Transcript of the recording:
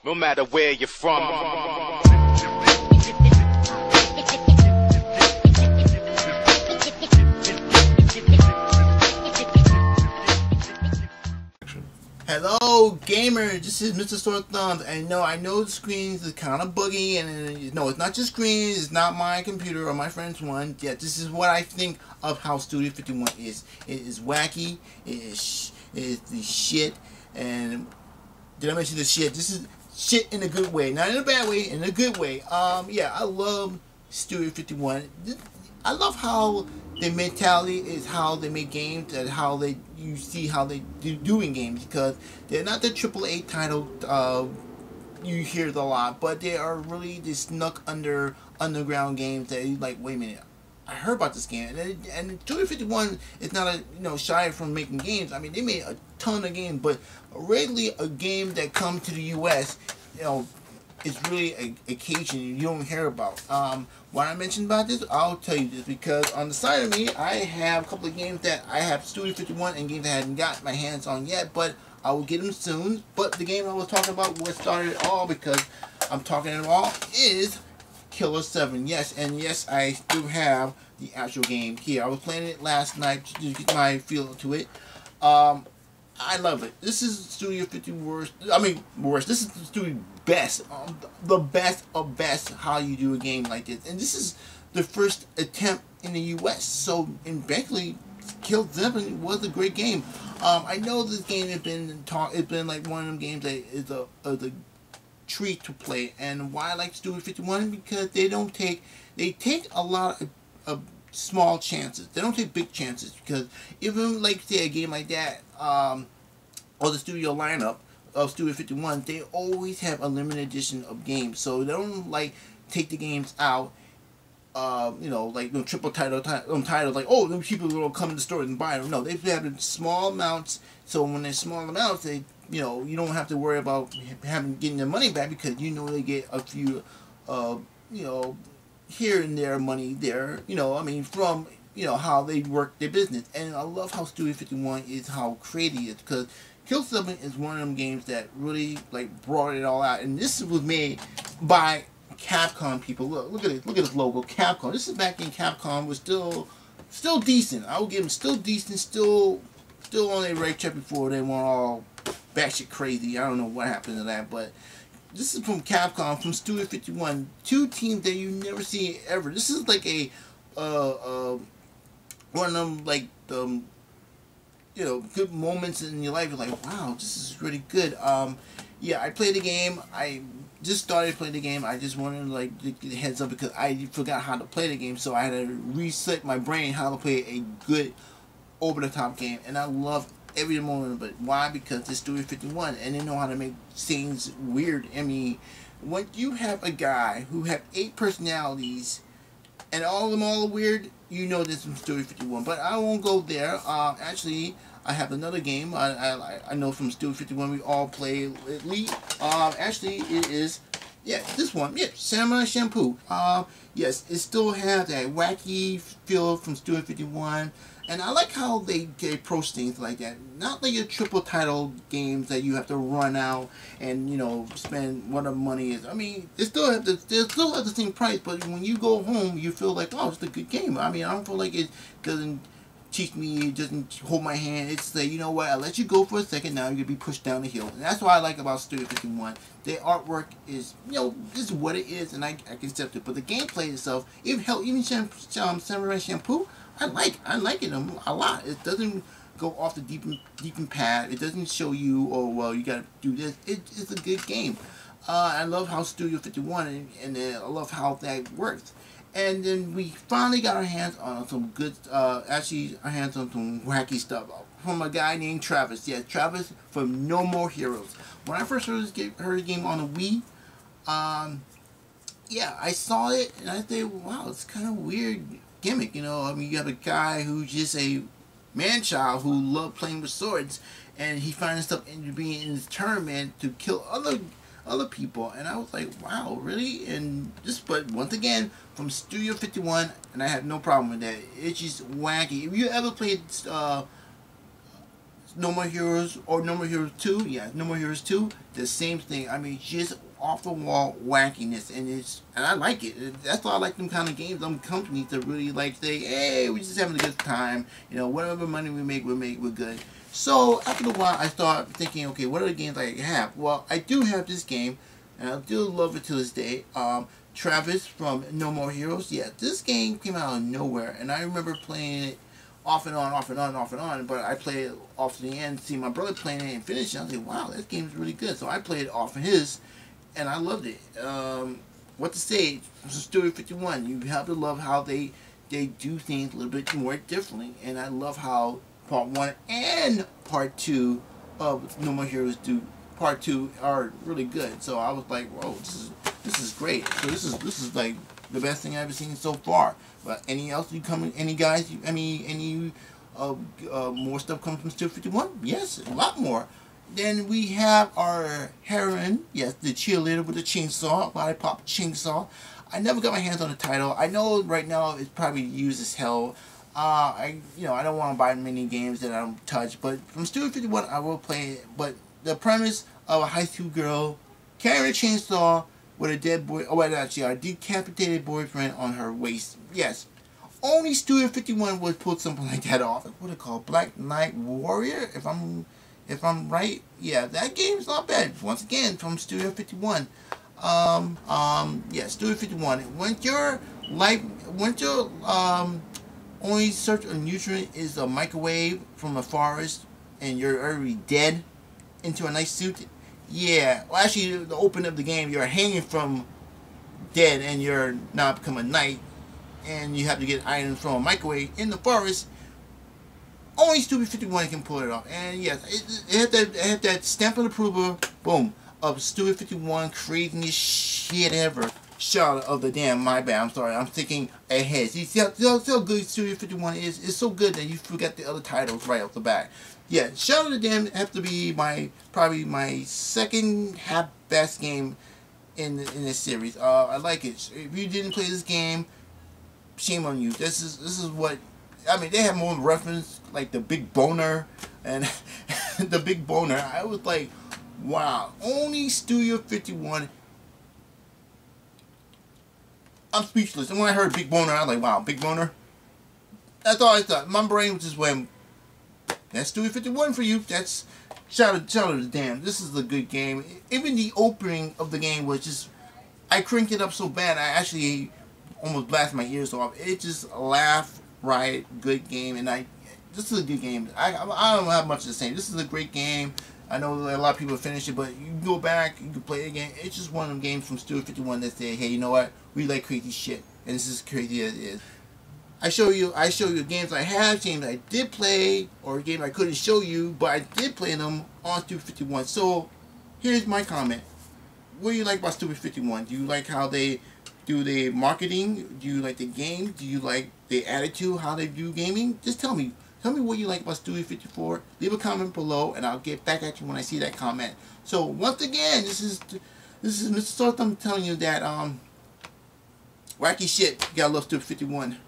No matter where you're from. Hello, gamers. This is Mr. Sore Thumbs, and I know the screens is kind of buggy, and no, it's not just screens. It's not my computer or my friend's one. Yeah, this is what I think of how Studio 51 is. It is wacky. It is the shit. And did I mention the shit? This is shit in a good way, not in a bad way, in a good way. Yeah, I love Studio 51. I love how their mentality is how they make games and how you see how they doing games, because they're not the AAA title you hear it a lot, but they are really they snuck under underground games that you like. Wait a minute, I heard about this game, and Studio 51 is not a shy from making games. I mean, they made a ton of games, but rarely a game that comes to the U.S. It's really a occasion you don't hear about. Why I mentioned about this, I'll tell you this, because on the side of me, I have a couple of games that I have Studio 51 and games I hadn't got my hands on yet, but I will get them soon. But the game I was talking about, what started it all, because I'm talking it all, is Killer 7. Yes, and yes, I do have the actual game here. I was playing it last night to get my feel to it. I love it. This is Studio 50 worst. I mean, worst. This is the Studio best. The best of best how you do a game like this. And this is the first attempt in the U.S. So, basically, Kill 7 was a great game. I know this game has been it's been like one of them games that is a treat to play. And why I like Studio 51? Because they take a lot of small chances. They don't take big chances, because even like say a game like that, or the studio lineup of Studio 51, they always have a limited edition of games. So they don't like take the games out, like triple titles like, oh, them people will come to the store and buy them. No, they have small amounts. So when they're small amounts, they you don't have to worry about getting their money back, because they get a few here and there money there, I mean, from, how they work their business. And I love how Studio 51 is, how creative it is, because Kill 7 is one of them games that really, like, brought it all out. And this was made by Capcom people. Look at it. Look at this logo, Capcom. This is back in Capcom was still decent. I would give them still decent, still on their right track before they went all batshit crazy. I don't know what happened to that, but this is from Capcom, from Studio 51. Two teams that you never see ever. This is like a one of them, like, good moments in your life. You're like, wow, this is really good. Yeah, I played the game. I just started playing the game. I just wanted to like get the heads up, because I forgot how to play the game, so I had to reset my brain how to play a good over-the-top game. And I love every moment of it. Why? Because it's Studio 51, and they know how to make things weird. I mean, when you have a guy who have 8 personalities, and all of them all are weird, this from Studio 51. But I won't go there. Actually, I have another game I know from Studio 51 we all play lately. Actually, it is, yeah, this one. Yeah, Samurai Shampoo. Yes, it still has that wacky feel from Studio 51. And I like how they approach things like that. Not like your triple title games that you have to run out and spend what the money is. I mean, they still have the same price, but when you go home, you feel like, oh, it's a good game. I mean, I don't feel like it doesn't teach me, it doesn't hold my hand. It's like, you know what, I let you go for a second, now you're gonna be pushed down the hill. And that's what I like about Studio 51. Their artwork is, this is what it is, and I can accept it. But the gameplay itself, even Samurai Shampoo, I like it a lot. It doesn't go off the deep path. It doesn't show you, oh, well, you gotta do this. It's a good game. I love how Studio 51, and I love how that works. And then we finally got our hands on some good, actually, our hands on some wacky stuff from a guy named Travis. Yeah, Travis from No More Heroes. When I first heard the game on the Wii, yeah, I saw it, and I thought, wow, it's kind of weird gimmick, I mean, you have a guy who's just a man-child who loved playing with swords, and he finds himself into being in this tournament to kill other people, and I was like, wow, really? And just, but once again, from Studio 51, and I have no problem with that. It's just wacky. If you ever played No More Heroes or No More Heroes 2, yeah, No More Heroes 2, the same thing. I mean, just off the wall wackiness, and I like it. That's why I like them kind of games. Them companies that really like say, hey, we're just having a good time. You know, whatever money we make, we're good. So after a while, I start thinking, okay, what are the games I have? Well, I do have this game, and I still love it to this day. Travis from No More Heroes. Yeah, this game came out of nowhere, and I remember playing it off and on, off and on, off and on, but I played it off to the end, see my brother playing it and finish it. I was like, wow, this game is really good. So I played it off of his, and I loved it. What to say, Studio 51, you have to love how they do things a little bit more differently, and I love how Part 1 and Part 2 of No More Heroes Part 2 are really good. So I was like, whoa, this is great. So this is like the best thing I've ever seen so far. But any else you come? Any guys? Any more stuff comes from Studio 51? Yes, a lot more. Then we have our heroine, yes, the cheerleader with the chainsaw, Lollipop chainsaw. I never got my hands on the title. I know right now it's probably used as hell. I don't want to buy many games that I don't touch, but from Studio 51 I will play it. But the premise of a high school girl carrying a chainsaw with a dead boy, a decapitated boyfriend on her waist. Yes, only Studio 51 would put something like that off. What it called, Black Knight Warrior, if I'm right. Yeah, that game's not bad. Once again, from Studio 51. Yeah, Studio 51. When your only search of nutrient is a microwave from a forest, and you're already dead into a nice suit. Yeah, well, actually, the opening of the game, you're hanging from dead, and you're now become a knight, and you have to get items from a microwave in the forest. Only Studio 51 can pull it off, and yes, it had that stamp of approval, boom, of Studio 51, craziest shit ever. Shout out of the damn, my bad, I'm sorry, I'm thinking ahead. See how good Studio 51 is? It's so good that you forget the other titles right off the bat. Yeah, Shout out to them have to be probably my second half best game in this series. I like it. If you didn't play this game, shame on you. This is what I mean. They have more reference like the Big Boner and the Big Boner. I was like, wow, only Studio 51. I'm speechless. And when I heard Big Boner, I was like, wow, Big Boner. That's all I thought. My brain just went, that's Studio 51 for you. That's shout out to damn. This is a good game. Even the opening of the game was just, I cranked it up so bad I actually almost blasted my ears off. It just laugh right, good game, and this is a good game. I don't have much to say. This is a great game. I know a lot of people finish it, but you can go back, you can play it again. It's just one of them games from Studio 51 that say, hey, you know what? We like crazy shit, and this is crazy as it is. I show you games I have, games I did play, or games I couldn't show you, but I did play them on Studio 51. So here's my comment. What do you like about Studio 51? Do you like how they do the marketing? Do you like the game? Do you like the attitude, how they do gaming? Just tell me. Tell me what you like about Studio 54. Leave a comment below, and I'll get back at you when I see that comment. So once again, this is Mr. Sartham telling you that wacky shit. You gotta love Studio 51.